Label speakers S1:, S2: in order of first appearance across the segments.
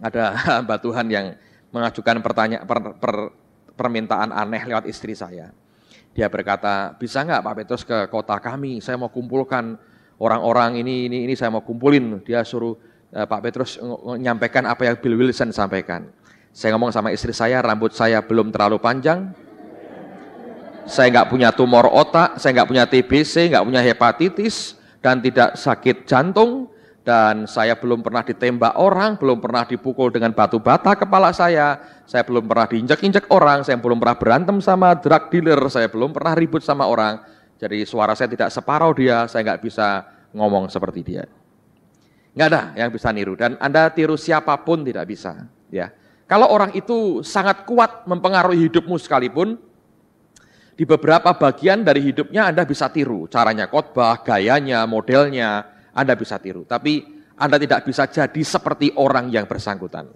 S1: ada hamba Tuhan yang mengajukan permintaan aneh lewat istri saya. Dia berkata, bisa nggak Pak Petrus ke kota kami, saya mau kumpulkan orang-orang ini saya mau kumpulin. Dia suruh Pak Petrus menyampaikan apa yang Bill Wilson sampaikan. Saya ngomong sama istri saya, rambut saya belum terlalu panjang, saya nggak punya tumor otak, saya nggak punya TBC, nggak punya hepatitis, dan tidak sakit jantung, dan saya belum pernah ditembak orang, belum pernah dipukul dengan batu bata kepala saya belum pernah diinjak-injak orang, saya belum pernah berantem sama drug dealer, saya belum pernah ribut sama orang, jadi suara saya tidak separuh dia, saya nggak bisa ngomong seperti dia. Nggak ada yang bisa niru, dan Anda tiru siapapun tidak bisa. Ya, kalau orang itu sangat kuat mempengaruhi hidupmu sekalipun, di beberapa bagian dari hidupnya Anda bisa tiru, caranya khotbah, gayanya, modelnya, Anda bisa tiru. Tapi Anda tidak bisa jadi seperti orang yang bersangkutan.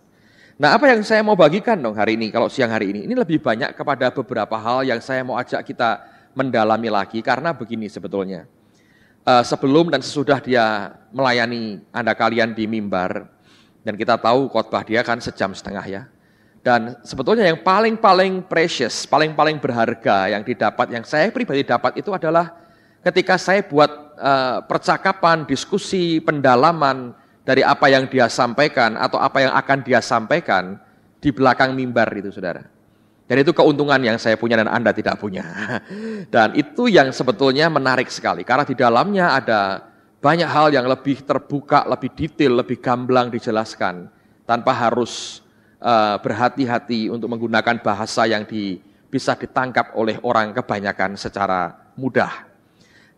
S1: Nah, apa yang saya mau bagikan dong hari ini, kalau siang hari ini lebih banyak kepada beberapa hal yang saya mau ajak kita mendalami lagi, karena begini sebetulnya. Sebelum dan sesudah dia melayani Anda kalian di mimbar, dan kita tahu khotbah dia kan 1,5 jam ya. Dan sebetulnya yang paling precious, paling berharga yang didapat, yang saya pribadi dapat itu adalah ketika saya buat percakapan, diskusi, pendalaman dari apa yang dia sampaikan atau apa yang akan dia sampaikan di belakang mimbar itu, saudara. Dan itu keuntungan yang saya punya dan Anda tidak punya. Dan itu yang sebetulnya menarik sekali, karena di dalamnya ada banyak hal yang lebih terbuka, lebih detail, lebih gamblang dijelaskan, tanpa harus berhati-hati untuk menggunakan bahasa yang bisa ditangkap oleh orang kebanyakan secara mudah.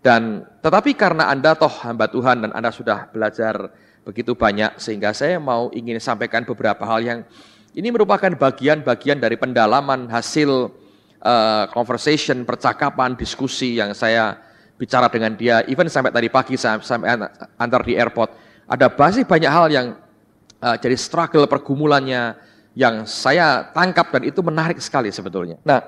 S1: Dan tetapi karena Anda toh hamba Tuhan dan Anda sudah belajar begitu banyak, sehingga saya ingin sampaikan beberapa hal yang ini merupakan bagian-bagian dari pendalaman hasil conversation, percakapan, diskusi yang saya bicara dengan dia, even sampai tadi pagi sampai antar di airport. Ada banyak hal yang jadi struggle, pergumulannya yang saya tangkap, dan itu menarik sekali sebetulnya. Nah,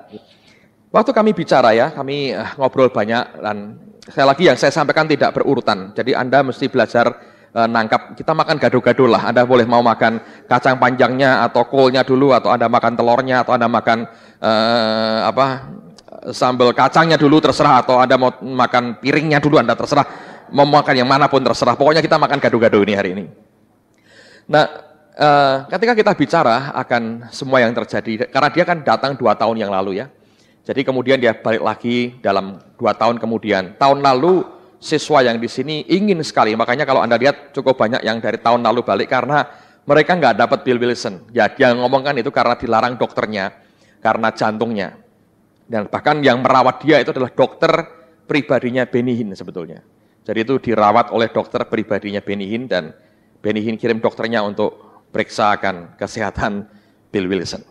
S1: waktu kami bicara ya, kami ngobrol banyak, dan sekali lagi yang saya sampaikan tidak berurutan. Jadi Anda mesti belajar nangkap, kita makan gado-gado lah. Anda boleh mau makan kacang panjangnya atau kolnya dulu, atau Anda makan telurnya, atau Anda makan sambal kacangnya dulu, terserah, atau Anda mau makan piringnya dulu, Anda terserah, mau makan yang manapun terserah. Pokoknya kita makan gado-gado ini hari ini. Nah, ketika kita bicara akan semua yang terjadi, karena dia kan datang 2 tahun yang lalu ya. Jadi kemudian dia balik lagi dalam 2 tahun kemudian. Tahun lalu siswa yang di sini ingin sekali, makanya kalau Anda lihat cukup banyak yang dari tahun lalu balik karena mereka nggak dapat Bill Wilson. Ya, dia ngomongkan itu karena dilarang dokternya, karena jantungnya. Dan bahkan yang merawat dia itu adalah dokter pribadinya Benny Hinn sebetulnya. Jadi itu dirawat oleh dokter pribadinya Benny Hinn, dan Benny Hinn kirim dokternya untuk periksa akan kesehatan Bill Wilson.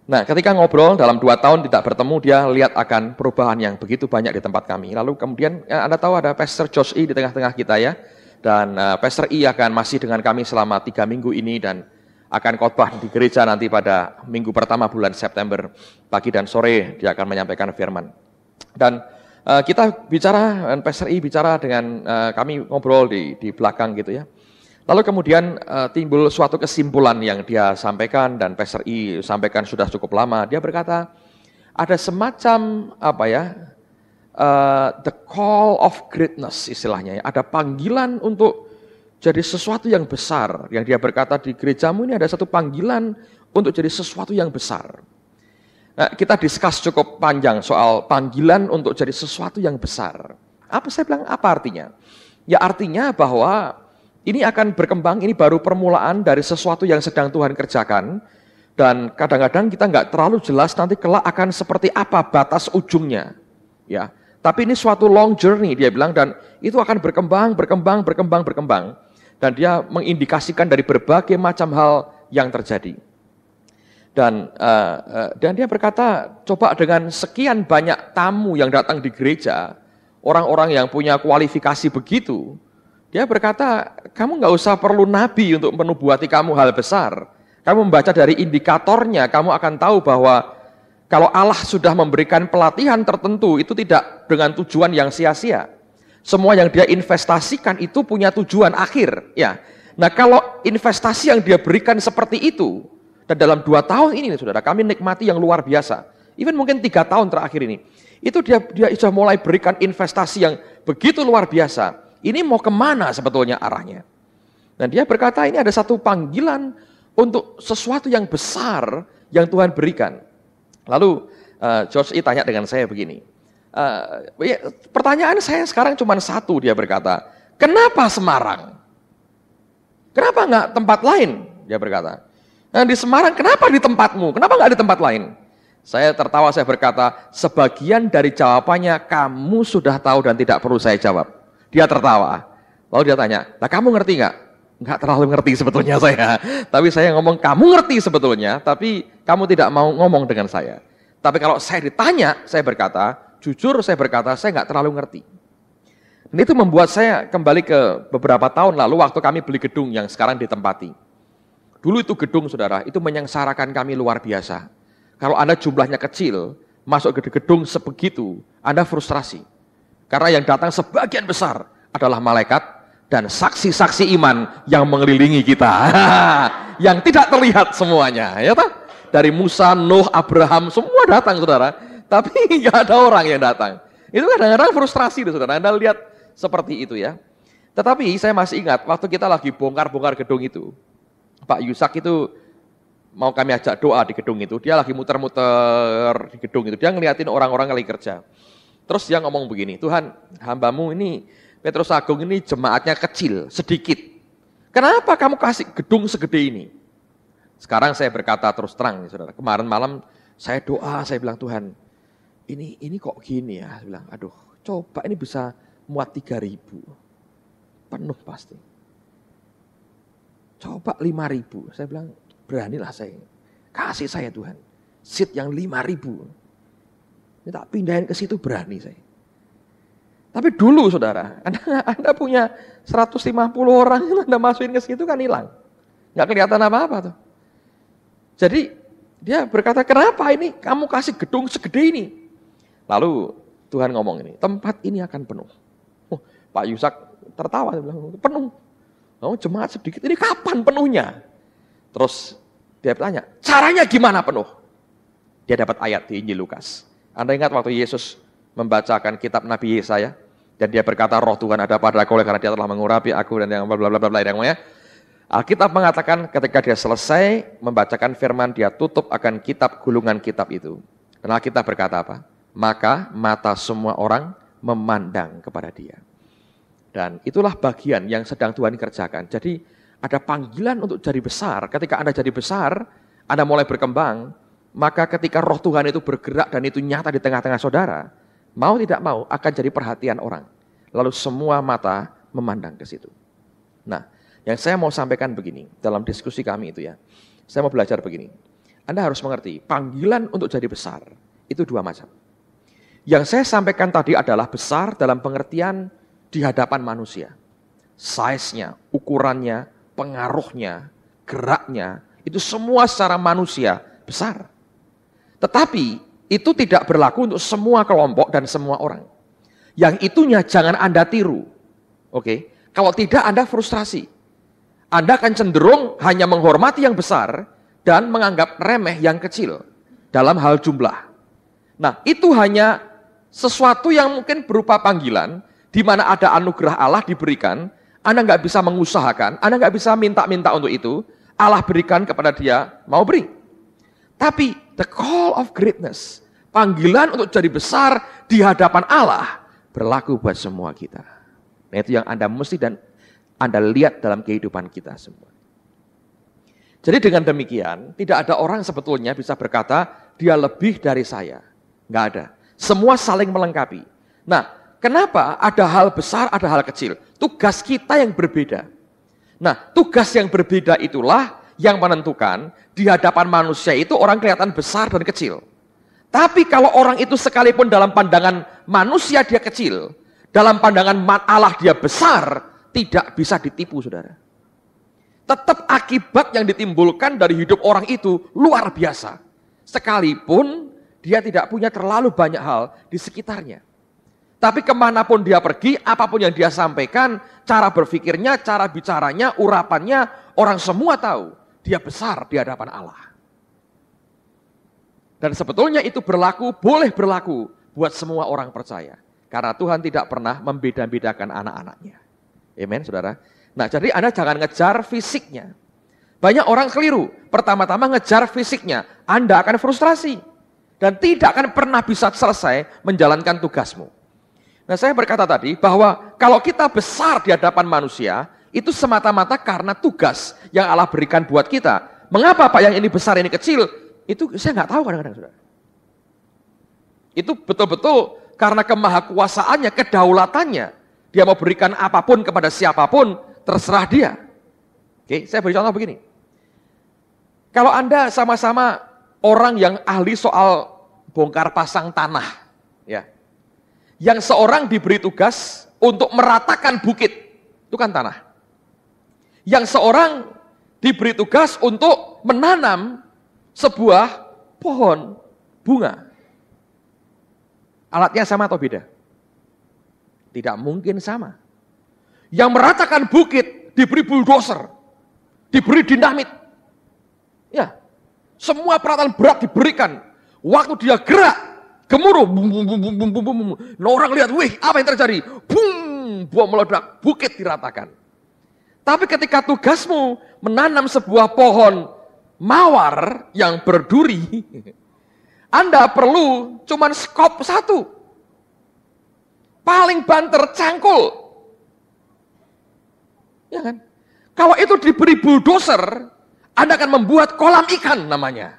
S1: Nah, ketika ngobrol dalam 2 tahun tidak bertemu, dia lihat akan perubahan yang begitu banyak di tempat kami. Lalu kemudian Anda tahu ada Pastor Josh E di tengah-tengah kita ya. Dan Pastor E akan masih dengan kami selama 3 minggu ini, dan akan khotbah di gereja nanti pada minggu pertama bulan September. Pagi dan sore dia akan menyampaikan firman. Dan kita bicara, dan Pastor E bicara dengan kami, ngobrol di belakang gitu ya. Lalu kemudian timbul suatu kesimpulan yang dia sampaikan, dan Pastor E sampaikan sudah cukup lama. Dia berkata, ada semacam the call of greatness istilahnya ya. Ada panggilan untuk jadi sesuatu yang besar. Yang dia berkata, di gerejamu ini ada satu panggilan untuk jadi sesuatu yang besar. Nah, kita discuss cukup panjang soal panggilan untuk jadi sesuatu yang besar. Saya bilang, apa artinya? Ya artinya bahwa ini akan berkembang, ini baru permulaan dari sesuatu yang sedang Tuhan kerjakan, dan kadang-kadang kita nggak terlalu jelas nanti kelak akan seperti apa batas ujungnya, ya. Tapi ini suatu long journey, dia bilang, dan itu akan berkembang, dan dia mengindikasikan dari berbagai macam hal yang terjadi. Dan dia berkata, coba dengan sekian banyak tamu yang datang di gereja, orang-orang yang punya kualifikasi begitu, dia berkata, kamu nggak usah perlu nabi untuk menubuati kamu hal besar. Kamu membaca dari indikatornya, kamu akan tahu bahwa kalau Allah sudah memberikan pelatihan tertentu, itu tidak dengan tujuan yang sia-sia. Semua yang dia investasikan itu punya tujuan akhir. Ya. Nah kalau investasi yang dia berikan seperti itu, dan dalam 2 tahun ini saudara, kami nikmati yang luar biasa. Even mungkin 3 tahun terakhir ini, itu dia sudah mulai berikan investasi yang begitu luar biasa. Ini mau kemana sebetulnya arahnya? Dan dia berkata ini ada satu panggilan untuk sesuatu yang besar yang Tuhan berikan. Lalu George E. tanya dengan saya begini, pertanyaan saya sekarang cuma satu, dia berkata, kenapa Semarang? Kenapa nggak tempat lain? Dia berkata. Nah di Semarang, kenapa di tempatmu? Kenapa nggak di tempat lain? Saya tertawa, saya berkata, sebagian dari jawabannya kamu sudah tahu dan tidak perlu saya jawab. Dia tertawa. Lalu dia tanya, nah kamu ngerti nggak? Nggak terlalu ngerti sebetulnya saya. Tapi saya ngomong, kamu ngerti sebetulnya, tapi kamu tidak mau ngomong dengan saya. Tapi kalau saya ditanya, saya berkata, jujur saya berkata, saya nggak terlalu ngerti. Dan itu membuat saya kembali ke beberapa tahun lalu waktu kami beli gedung yang sekarang ditempati. Dulu itu gedung saudara, itu menyengsarakan kami luar biasa. Kalau Anda jumlahnya kecil, masuk ke gedung sebegitu, Anda frustrasi. Karena yang datang sebagian besar adalah malaikat dan saksi-saksi iman yang mengelilingi kita. Yang tidak terlihat semuanya. Ya toh? Dari Musa, Nuh, Abraham, semua datang saudara. Tapi nggak ada orang yang datang. Itu kadang-kadang frustrasi saudara. Anda lihat seperti itu ya. Tetapi saya masih ingat waktu kita lagi bongkar-bongkar gedung itu, Pak Yusak itu mau kami ajak doa di gedung itu. Dia lagi muter-muter di gedung itu. Dia ngeliatin orang-orang lagi kerja. Terus dia ngomong begini, Tuhan, hambamu ini Petrus Agung ini jemaatnya kecil, sedikit. Kenapa kamu kasih gedung segede ini? Sekarang saya berkata terus terang, saudara. Kemarin malam saya doa, saya bilang Tuhan, ini kok gini ya? Saya bilang, aduh, coba ini bisa muat 3.000, penuh pasti. Coba 5.000, saya bilang beranilah saya, kasih saya Tuhan, seat yang 5.000, ini tak pindahin ke situ berani saya. Tapi dulu saudara, Anda punya 150 orang, Anda masukin ke situ kan hilang, nggak kelihatan apa-apa tuh. Jadi dia berkata, kenapa ini kamu kasih gedung segede ini? Lalu Tuhan ngomong ini, tempat ini akan penuh. Pak Yusak tertawa, dia bilang, penuh. Oh, jemaat sedikit, ini kapan penuhnya? Terus dia bertanya, caranya gimana penuh? Dia dapat ayat di Injil Lukas. Anda ingat waktu Yesus membacakan kitab Nabi Yesaya, dan dia berkata, roh Tuhan ada padaku karena dia telah mengurapi aku, dan yang blablabla, yang Alkitab mengatakan ketika dia selesai membacakan firman, dia tutup akan kitab gulungan kitab itu. Dan Alkitab berkata apa? Maka mata semua orang memandang kepada dia. Dan itulah bagian yang sedang Tuhan kerjakan. Jadi ada panggilan untuk jadi besar. Ketika Anda jadi besar, Anda mulai berkembang, maka ketika roh Tuhan itu bergerak dan itu nyata di tengah-tengah saudara, mau tidak mau akan jadi perhatian orang. Lalu semua mata memandang ke situ. Nah, yang saya mau sampaikan begini, dalam diskusi kami itu ya, saya mau belajar begini. Anda harus mengerti, panggilan untuk jadi besar, itu 2 macam. Yang saya sampaikan tadi adalah besar dalam pengertian di hadapan manusia. Size-nya, ukurannya, pengaruhnya, geraknya, itu semua secara manusia besar. Tetapi itu tidak berlaku untuk semua kelompok dan semua orang. Yang itunya jangan Anda tiru. Oke? Kalau tidak Anda frustrasi. Anda akan cenderung hanya menghormati yang besar dan menganggap remeh yang kecil dalam hal jumlah. Nah, itu hanya sesuatu yang mungkin berupa panggilan, di mana ada anugerah Allah diberikan, Anda nggak bisa mengusahakan, Anda nggak bisa minta-minta untuk itu, Allah berikan kepada dia, mau beri. Tapi the call of greatness, panggilan untuk jadi besar di hadapan Allah, berlaku buat semua kita. Nah itu yang Anda mesti dan Anda lihat dalam kehidupan kita semua. Jadi dengan demikian, tidak ada orang sebetulnya bisa berkata, dia lebih dari saya. Nggak ada. Semua saling melengkapi. Nah, kenapa ada hal besar, ada hal kecil? Tugas kita yang berbeda. Nah, tugas yang berbeda itulah yang menentukan di hadapan manusia itu orang kelihatan besar dan kecil. Tapi kalau orang itu sekalipun dalam pandangan manusia dia kecil, dalam pandangan Allah dia besar, tidak bisa ditipu, saudara. Tetap akibat yang ditimbulkan dari hidup orang itu luar biasa. Sekalipun dia tidak punya terlalu banyak hal di sekitarnya. Tapi kemanapun dia pergi, apapun yang dia sampaikan, cara berpikirnya, cara bicaranya, urapannya, orang semua tahu dia besar di hadapan Allah. Dan sebetulnya itu boleh berlaku buat semua orang percaya. Karena Tuhan tidak pernah membeda-bedakan anak-anaknya. Amen, saudara. Nah, jadi Anda jangan ngejar fisiknya. Banyak orang keliru. Pertama-tama ngejar fisiknya, Anda akan frustrasi. Dan tidak akan pernah bisa selesai menjalankan tugasmu. Nah, saya berkata tadi bahwa kalau kita besar di hadapan manusia, itu semata-mata karena tugas yang Allah berikan buat kita. Mengapa Pak yang ini besar, ini kecil? Itu saya nggak tahu kadang-kadang, saudara. Itu betul-betul karena kemahakuasaannya, kedaulatannya. Dia mau berikan apapun kepada siapapun, terserah dia. Oke, saya beri contoh begini. Kalau Anda sama-sama orang yang ahli soal bongkar pasang tanah, ya, yang seorang diberi tugas untuk meratakan bukit, itu kan tanah. Yang seorang diberi tugas untuk menanam sebuah pohon bunga. Alatnya sama atau beda? Tidak mungkin sama. Yang meratakan bukit diberi bulldozer, diberi dinamit. Ya, semua peralatan berat diberikan. Waktu dia gerak, gemuruh, bum, bum, bum, bum, bum, bum, bum. Nah, orang lihat, wih, apa yang terjadi? Bum, bom meledak, bukit diratakan. Tapi ketika tugasmu menanam sebuah pohon mawar yang berduri, Anda perlu cuman skop satu. Paling banter cangkul. Ya kan? Kalau itu diberi bulldozer, Anda akan membuat kolam ikan namanya.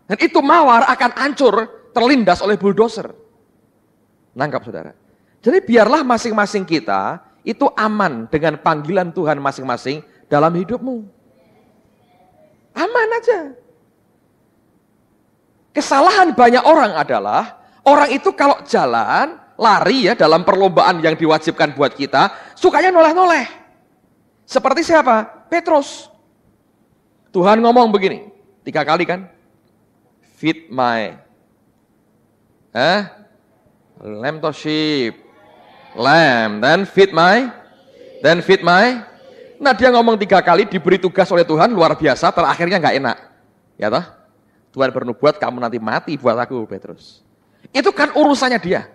S1: Dan itu mawar akan hancur, terlindas oleh bulldozer. Nangkap, saudara? Jadi biarlah masing-masing kita itu aman dengan panggilan Tuhan masing-masing dalam hidupmu. Aman aja. Kesalahan banyak orang adalah, orang itu kalau jalan, lari ya dalam perlombaan yang diwajibkan buat kita, sukanya noleh-noleh. Seperti siapa? Petrus. Tuhan ngomong begini, 3 kali kan? Feed my lamb to sheep. Lamb, then feed my. Nah, dia ngomong 3 kali, diberi tugas oleh Tuhan, luar biasa, terakhirnya nggak enak. Ya toh? Tuhan bernubuat, kamu nanti mati buat aku, Petrus. Itu kan urusannya dia.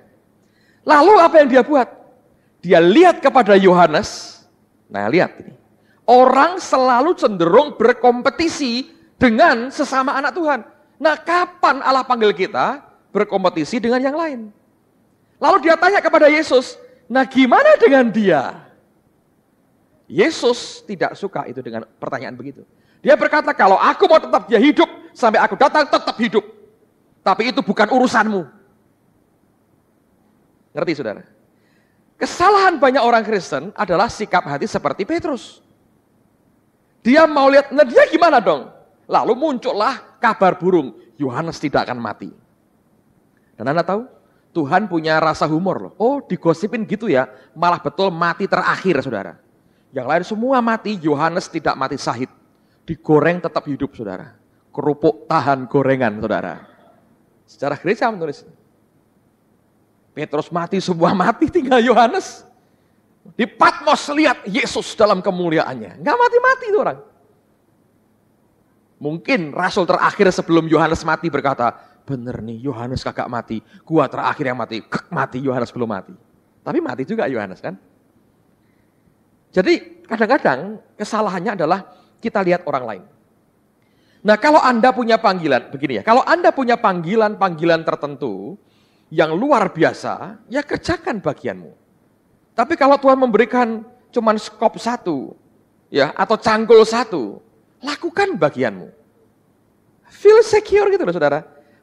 S1: Lalu apa yang dia buat? Dia lihat kepada Yohanes. Nah, lihat ini. Orang selalu cenderung berkompetisi dengan sesama anak Tuhan. Nah, kapan Allah panggil kita berkompetisi dengan yang lain? Lalu dia tanya kepada Yesus, nah gimana dengan dia? Yesus tidak suka itu dengan pertanyaan begitu. Dia berkata, kalau aku mau tetap dia hidup, sampai aku datang tetap hidup. Tapi itu bukan urusanmu. Ngerti, saudara? Kesalahan banyak orang Kristen adalah sikap hati seperti Petrus. Dia mau lihat, nah dia gimana dong? Lalu muncullah kabar burung, Yohanes tidak akan mati. Dan Anda tahu, Tuhan punya rasa humor loh. Oh, digosipin gitu ya, malah betul mati terakhir, saudara. Yang lain semua mati, Yohanes tidak mati syahid. Digoreng tetap hidup, saudara. Kerupuk tahan gorengan, saudara. Secara gereja menulis. Petrus mati, semua mati, tinggal Yohanes. Di Patmos lihat Yesus dalam kemuliaannya. Nggak mati-mati itu orang. Mungkin rasul terakhir sebelum Yohanes mati berkata, bener nih Yohanes kagak mati, gua terakhir yang mati, mati Yohanes belum mati. Tapi mati juga Yohanes kan. Jadi kadang-kadang kesalahannya adalah kita lihat orang lain. Nah, kalau Anda punya panggilan, begini ya, kalau Anda punya panggilan-panggilan tertentu yang luar biasa, ya kerjakan bagianmu. Tapi kalau Tuhan memberikan cuman skop satu, ya, atau cangkul satu, lakukan bagianmu. Feel secure gitu loh, saudara.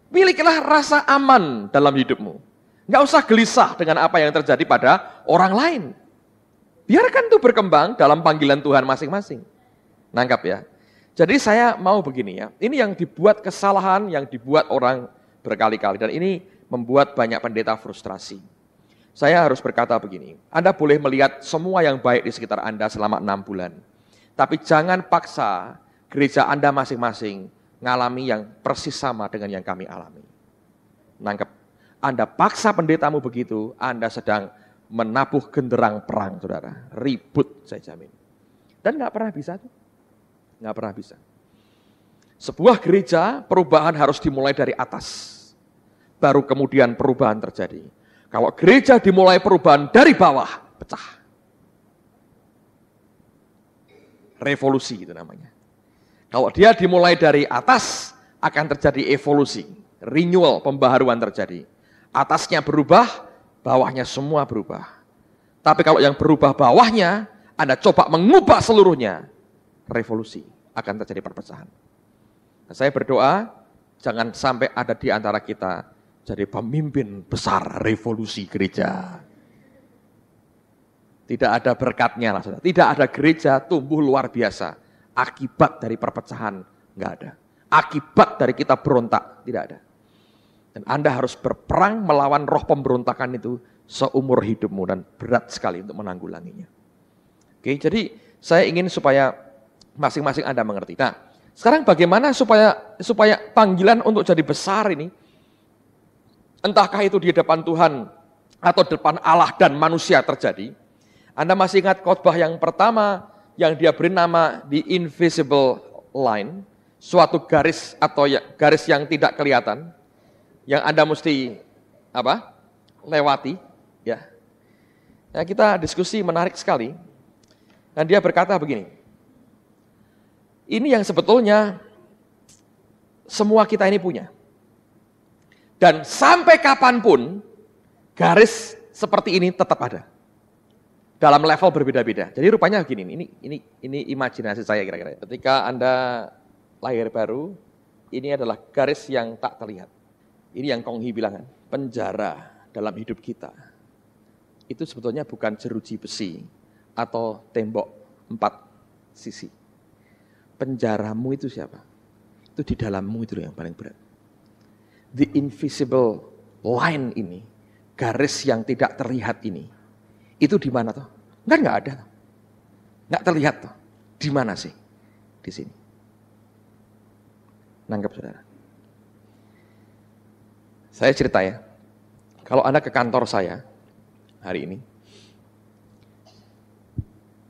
S1: Milikilah rasa aman dalam hidupmu. Nggak usah gelisah dengan apa yang terjadi pada orang lain. Biarkan itu berkembang dalam panggilan Tuhan masing-masing. Nangkap ya? Jadi saya mau begini ya, ini yang dibuat kesalahan, yang dibuat orang berkali-kali. Dan ini membuat banyak pendeta frustrasi. Saya harus berkata begini, Anda boleh melihat semua yang baik di sekitar Anda selama 6 bulan. Tapi jangan paksa gereja Anda masing-masing ngalami yang persis sama dengan yang kami alami. Nangkep? Anda paksa pendetamu begitu, Anda sedang menabuh genderang perang, saudara. Ribut, saya jamin. Dan nggak pernah bisa tuh. Nggak pernah bisa. Sebuah gereja, perubahan harus dimulai dari atas. Baru kemudian perubahan terjadi. Kalau gereja dimulai perubahan dari bawah, pecah. Revolusi itu namanya. Kalau dia dimulai dari atas, akan terjadi evolusi. Renewal, pembaharuan terjadi. Atasnya berubah, bawahnya semua berubah. Tapi kalau yang berubah bawahnya, Anda coba mengubah seluruhnya, revolusi, akan terjadi perpecahan. Nah, saya berdoa, jangan sampai ada di antara kita jadi pemimpin besar revolusi gereja. Tidak ada berkatnya lah, saudara. Tidak ada gereja tumbuh luar biasa. Akibat dari perpecahan, enggak ada. Akibat dari kita berontak, tidak ada. Dan Anda harus berperang melawan roh pemberontakan itu seumur hidupmu dan berat sekali untuk menanggulanginya. Oke, jadi saya ingin supaya masing-masing Anda mengerti. Nah, sekarang bagaimana supaya panggilan untuk jadi besar ini, entahkah itu di depan Tuhan atau depan Allah dan manusia terjadi. Anda masih ingat khotbah yang pertama yang dia beri nama The Invisible Line, suatu garis atau garis yang tidak kelihatan, yang Anda mesti lewati, ya. Nah, kita diskusi menarik sekali. Dan dia berkata begini, ini yang sebetulnya semua kita ini punya. Dan sampai kapanpun garis seperti ini tetap ada. Dalam level berbeda-beda. Jadi rupanya begini, ini imajinasi saya kira-kira. Ketika Anda lahir baru, ini adalah garis yang tak terlihat. Ini yang Konghi bilang kan, penjara dalam hidup kita. Itu sebetulnya bukan jeruji besi atau tembok 4 sisi. Penjaramu itu siapa? Itu di dalammu itu yang paling berat. The invisible line ini, garis yang tidak terlihat ini, itu di mana toh? Nggak ada. Nggak terlihat toh. Di mana sih? Di sini. Nangkep saudara. Saya cerita ya. Kalau Anda ke kantor saya hari ini,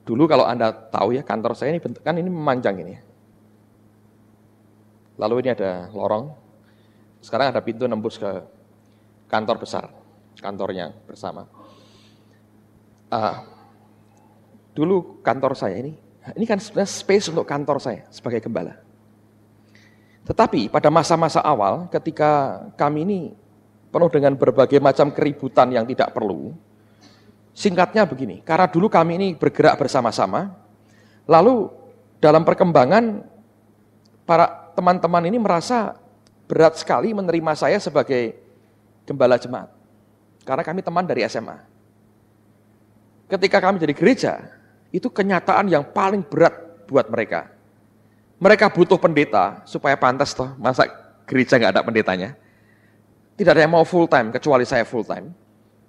S1: dulu kalau Anda tahu ya, kantor saya ini bentuk kan ini memanjang ini ya. Lalu ini ada lorong. Sekarang ada pintu nembus ke kantor besar, kantornya bersama. Dulu kantor saya ini kan sebenarnya space untuk kantor saya sebagai gembala. Tetapi pada masa-masa awal ketika kami ini penuh dengan berbagai macam keributan yang tidak perlu, singkatnya begini, karena dulu kami ini bergerak bersama-sama, lalu dalam perkembangan para teman-teman ini merasa berat sekali menerima saya sebagai gembala jemaat. Karena kami teman dari SMA. Ketika kami jadi gereja, itu kenyataan yang paling berat buat mereka. Mereka butuh pendeta supaya pantas toh, masa gereja nggak ada pendetanya. Tidak ada yang mau full time, kecuali saya full time.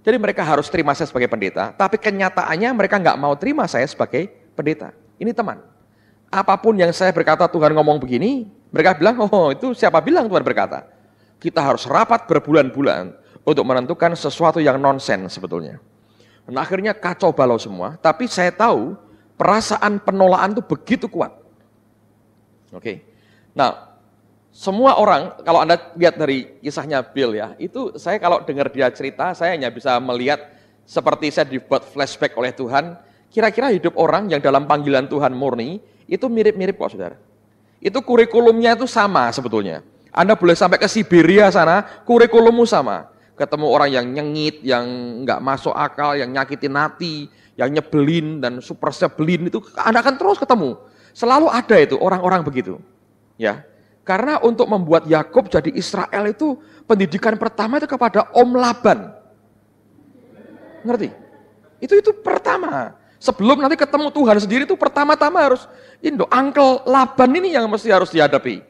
S1: Jadi mereka harus terima saya sebagai pendeta, tapi kenyataannya mereka nggak mau terima saya sebagai pendeta. Ini teman. Apapun yang saya berkata Tuhan ngomong begini, mereka bilang, oh itu siapa bilang Tuhan berkata. Kita harus rapat berbulan-bulan untuk menentukan sesuatu yang nonsen sebetulnya. Dan akhirnya kacau balau semua, tapi saya tahu perasaan penolakan itu begitu kuat. Oke. Nah, semua orang, kalau Anda lihat dari kisahnya Bill ya, itu saya kalau dengar dia cerita, saya hanya bisa melihat seperti saya dibuat flashback oleh Tuhan, kira-kira hidup orang yang dalam panggilan Tuhan murni, itu mirip-mirip kok saudara. Itu kurikulumnya itu sama sebetulnya. Anda boleh sampai ke Siberia sana, kurikulummu sama. Ketemu orang yang nyengit, yang nggak masuk akal, yang nyakitin hati, yang nyebelin dan super sebelin itu Anda akan terus ketemu. Selalu ada itu orang-orang begitu. Ya. Karena untuk membuat Yakub jadi Israel itu pendidikan pertama itu kepada Om Laban. Ngerti? Itu pertama. Sebelum nanti ketemu Tuhan sendiri itu pertama-tama harus Uncle Laban ini yang mesti harus dihadapi.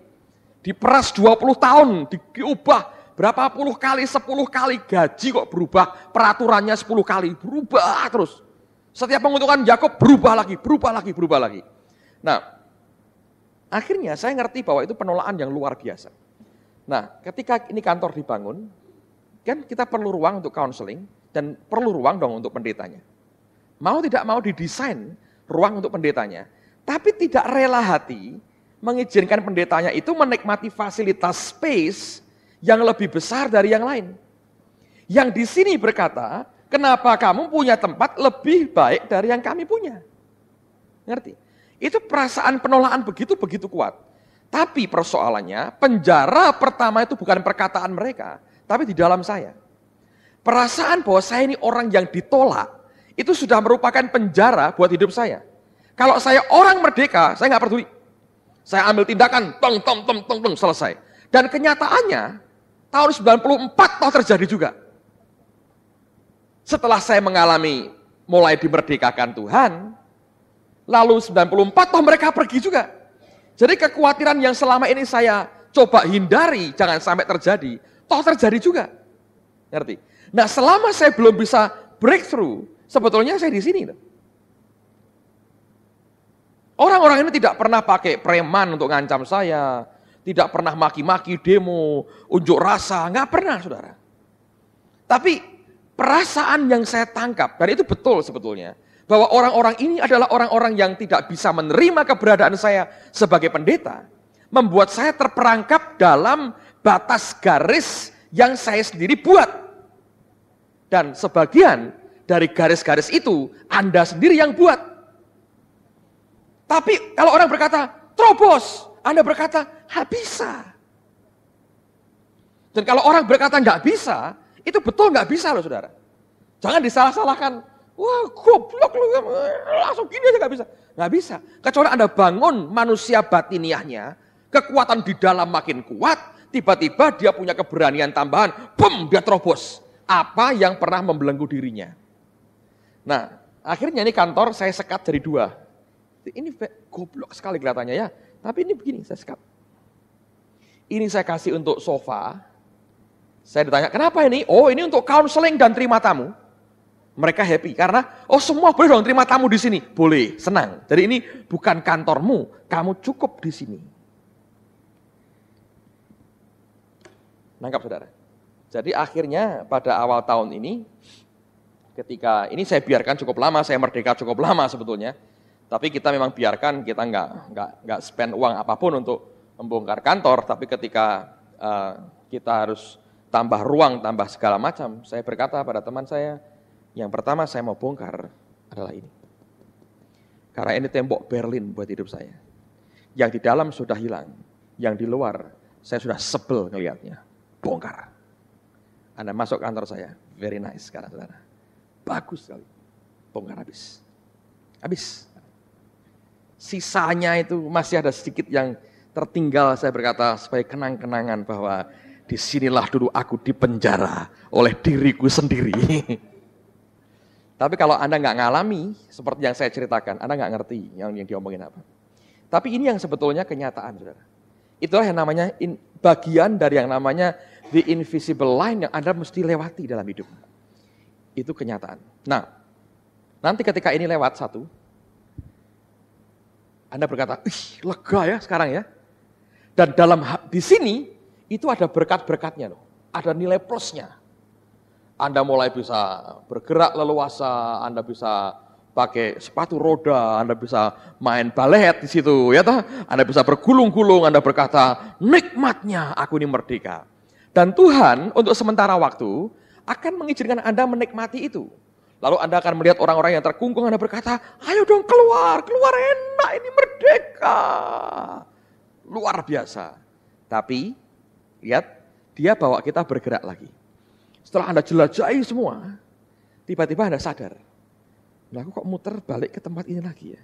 S1: Diperas 20 tahun, diubah berapa puluh kali, 10 kali, gaji kok berubah, peraturannya 10 kali, berubah terus. Setiap pengutukan Yakub berubah lagi. Nah, akhirnya saya ngerti bahwa itu penolakan yang luar biasa. Nah, ketika ini kantor dibangun, kan kita perlu ruang untuk counseling dan perlu ruang dong untuk pendetanya. Mau tidak mau didesain ruang untuk pendetanya, tapi tidak rela hati mengizinkan pendetanya itu menikmati fasilitas space yang lebih besar dari yang lain. Yang di sini berkata, kenapa kamu punya tempat lebih baik dari yang kami punya? Ngerti? Itu perasaan penolakan begitu kuat. Tapi persoalannya, penjara pertama itu bukan perkataan mereka, tapi di dalam saya. Perasaan bahwa saya ini orang yang ditolak, itu sudah merupakan penjara buat hidup saya. Kalau saya orang merdeka, saya nggak peduli. Saya ambil tindakan, tong, selesai. Dan kenyataannya, tahun 94 toh terjadi juga. Setelah saya mengalami mulai dimerdekakan Tuhan, lalu 94 toh mereka pergi juga. Jadi kekhawatiran yang selama ini saya coba hindari, jangan sampai terjadi, toh terjadi juga. Ngerti? Nah, selama saya belum bisa breakthrough, sebetulnya saya di sini. Orang-orang ini tidak pernah pakai preman untuk ngancam saya, tidak pernah maki-maki, demo, unjuk rasa, nggak pernah, saudara. Tapi perasaan yang saya tangkap, dan itu betul sebetulnya, bahwa orang-orang ini adalah orang-orang yang tidak bisa menerima keberadaan saya sebagai pendeta, membuat saya terperangkap dalam batas garis yang saya sendiri buat. Dan sebagian dari garis-garis itu Anda sendiri yang buat. Tapi kalau orang berkata, terobos, Anda berkata, nggak bisa. Dan kalau orang berkata nggak bisa, itu betul nggak bisa loh saudara. Jangan disalah-salahkan. Wah goblok lu, langsung gini aja nggak bisa. Nggak bisa. Kecuali Anda bangun manusia batiniahnya, kekuatan di dalam makin kuat, tiba-tiba dia punya keberanian tambahan, bum, dia terobos. Apa yang pernah membelenggu dirinya. Nah, akhirnya ini kantor saya sekat jadi 2. Ini goblok sekali kelihatannya ya, tapi ini begini, saya sekat. Ini saya kasih untuk sofa. Saya ditanya, kenapa ini? Oh, ini untuk counseling dan terima tamu. Mereka happy karena, oh semua boleh dong terima tamu di sini. Boleh, senang. Jadi ini bukan kantormu, kamu cukup di sini. Nangkap saudara? Jadi akhirnya pada awal tahun ini, ketika ini saya biarkan cukup lama, saya merdeka cukup lama sebetulnya. Tapi kita memang biarkan, kita nggak spend uang apapun untuk membongkar kantor. Tapi ketika kita harus tambah ruang, tambah segala macam, saya berkata pada teman saya, yang pertama saya mau bongkar adalah ini. Karena ini tembok Berlin buat hidup saya. Yang di dalam sudah hilang, yang di luar saya sudah sebel ngelihatnya. Bongkar. Anda masuk kantor saya, very nice sekarang saudara. Bagus sekali. Bongkar habis. Habis. Sisanya itu masih ada sedikit yang tertinggal, saya berkata sebagai kenang-kenangan bahwa disinilah dulu aku dipenjara oleh diriku sendiri. Tapi kalau Anda nggak ngalami seperti yang saya ceritakan, Anda nggak ngerti yang diomongin apa. Tapi ini yang sebetulnya kenyataan, saudara. Itulah yang namanya bagian dari yang namanya the invisible line yang Anda mesti lewati dalam hidup. Itu kenyataan. Nah, nanti ketika ini lewat satu, Anda berkata, ih lega ya sekarang ya. Dan di sini, itu ada berkat-berkatnya loh. Ada nilai plusnya. Anda mulai bisa bergerak leluasa, Anda bisa pakai sepatu roda, Anda bisa main balet di situ, ya toh? Anda bisa bergulung-gulung, Anda berkata, nikmatnya aku ini merdeka. Dan Tuhan untuk sementara waktu akan mengizinkan Anda menikmati itu. Lalu Anda akan melihat orang-orang yang terkungkung, Anda berkata, ayo dong keluar enak, ini merdeka. Luar biasa. Tapi, lihat, dia bawa kita bergerak lagi. Setelah Anda jelajahi semua, tiba-tiba Anda sadar, nah aku kok muter balik ke tempat ini lagi ya.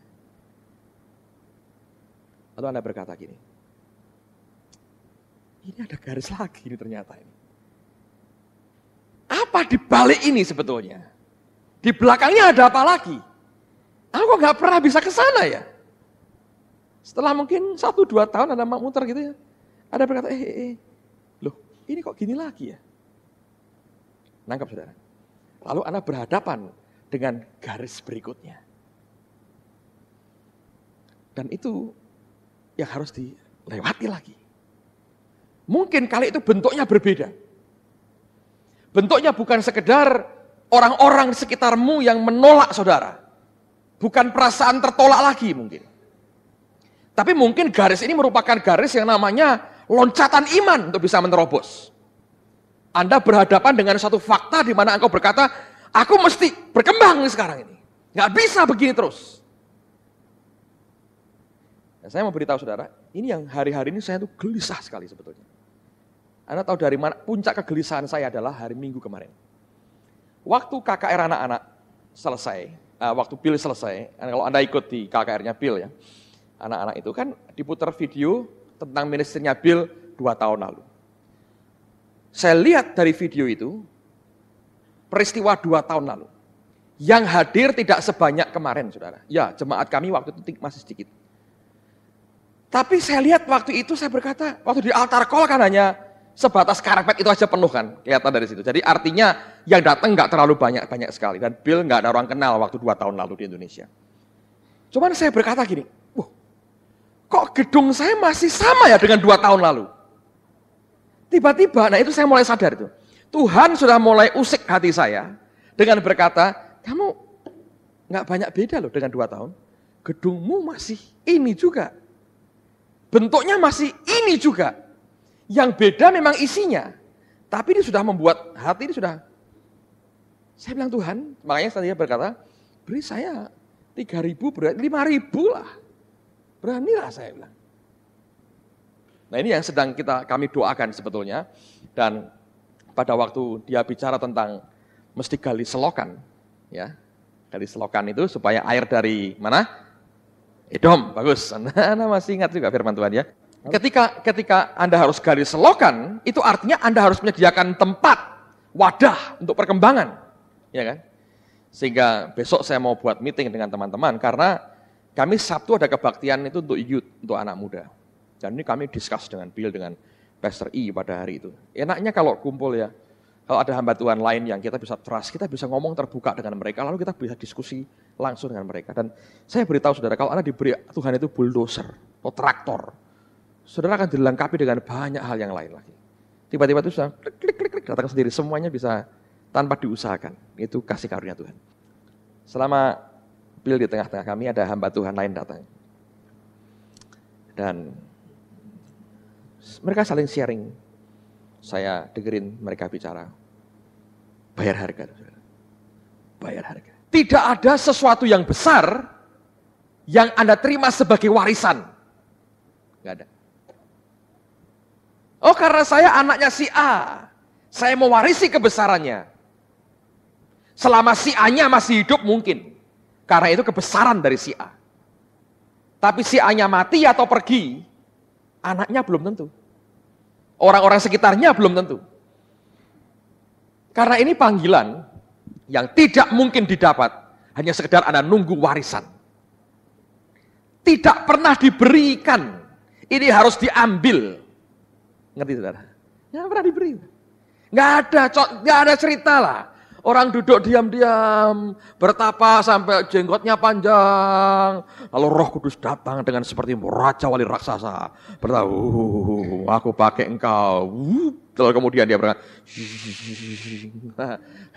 S1: Lalu Anda berkata gini, ini ada garis lagi ini ternyata ini. Apa di balik ini sebetulnya? Di belakangnya ada apa lagi? Aku nggak pernah bisa ke sana ya. Setelah mungkin 1-2 tahun Anda mau muter gitu ya. Anda berkata, loh ini kok gini lagi ya? Nangkap saudara. Lalu Anda berhadapan dengan garis berikutnya. Dan itu yang harus dilewati lagi. Mungkin kali itu bentuknya berbeda. Bentuknya bukan sekedar orang-orang di sekitarmu yang menolak saudara. Bukan perasaan tertolak lagi mungkin. Tapi mungkin garis ini merupakan garis yang namanya loncatan iman untuk bisa menerobos. Anda berhadapan dengan suatu fakta di mana engkau berkata, aku mesti berkembang sekarang ini. Nggak bisa begini terus. Nah, saya mau beritahu saudara, ini yang hari-hari ini saya tuh gelisah sekali sebetulnya. Anda tahu dari mana puncak kegelisahan saya adalah hari Minggu kemarin. Waktu KKR anak-anak selesai, waktu Bill selesai, kalau Anda ikut di KKR-nya Bill ya, anak-anak itu kan diputar video tentang ministerinya Bill 2 tahun lalu. Saya lihat dari video itu, peristiwa 2 tahun lalu. Yang hadir tidak sebanyak kemarin, saudara. Ya, jemaat kami waktu itu masih sedikit. Tapi saya lihat waktu itu saya berkata, waktu di altar call kan hanya sebatas karpet itu aja penuh kan, kelihatan dari situ. Jadi artinya yang datang nggak terlalu banyak sekali. Dan Bill nggak ada orang kenal waktu 2 tahun lalu di Indonesia. Cuman saya berkata gini, kok gedung saya masih sama ya dengan 2 tahun lalu? Tiba-tiba, nah itu saya mulai sadar itu. Tuhan sudah mulai usik hati saya dengan berkata, kamu nggak banyak beda loh dengan 2 tahun. Gedungmu masih ini juga. Bentuknya masih ini juga. Yang beda memang isinya. Tapi dia sudah membuat hati ini sudah. Saya bilang Tuhan, makanya saya berkata, beri saya 3.000 berarti 5.000 lah. Beranilah saya bilang. Nah ini yang sedang kami doakan sebetulnya. Dan pada waktu dia bicara tentang mesti gali selokan. Ya, gali selokan itu supaya air dari mana? Edom, bagus. Anda masih ingat juga firman Tuhan ya. Ketika Anda harus gali selokan, itu artinya Anda harus menyediakan tempat, wadah untuk perkembangan. Ya kan? Sehingga besok saya mau buat meeting dengan teman-teman, karena kami Sabtu ada kebaktian itu untuk youth, untuk anak muda. Dan ini kami discuss dengan Bill, dengan Pastor E pada hari itu. Enaknya kalau kumpul ya, kalau ada hamba Tuhan lain yang kita bisa trust, kita bisa ngomong terbuka dengan mereka, lalu kita bisa diskusi langsung dengan mereka. Dan saya beritahu saudara, kalau Anda diberi Tuhan itu bulldozer atau traktor, saudara akan dilengkapi dengan banyak hal yang lain lagi. Tiba-tiba itu sudah klik datang sendiri, semuanya bisa tanpa diusahakan. Itu kasih karunia Tuhan. Selama Bill di tengah-tengah kami, ada hamba Tuhan lain datang. Dan mereka saling sharing. Saya dengerin mereka bicara. Bayar harga. Bayar harga. Tidak ada sesuatu yang besar yang Anda terima sebagai warisan. Enggak ada. Oh, karena saya anaknya si A. Saya mewarisi kebesarannya. Selama si A-nya masih hidup mungkin. Karena itu kebesaran dari si A. Tapi si A-nya mati atau pergi, anaknya belum tentu. Orang-orang sekitarnya belum tentu. Karena ini panggilan yang tidak mungkin didapat hanya sekedar Anda nunggu warisan. Tidak pernah diberikan. Ini harus diambil. Ngerti saudara? Nggak pernah diberi. Nggak ada cerita lah. Orang duduk diam-diam, bertapa sampai jenggotnya panjang. Lalu Roh Kudus datang dengan seperti raja wali raksasa. Bertahu, aku pakai engkau. Lalu kemudian dia berkata,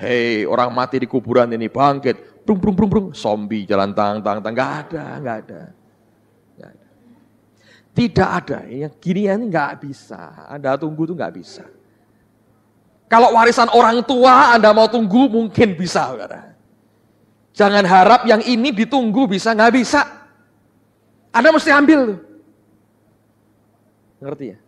S1: hei orang mati di kuburan ini bangkit. Brung, brung, brung, brung. Zombie jalan tang. Nggak ada. Tidak ada. Yang ginian nggak bisa. Anda tunggu tuh nggak bisa. Kalau warisan orang tua Anda mau tunggu mungkin bisa. Saudara. Jangan harap yang ini ditunggu bisa, nggak bisa. Anda mesti ambil tuh. Ngerti ya?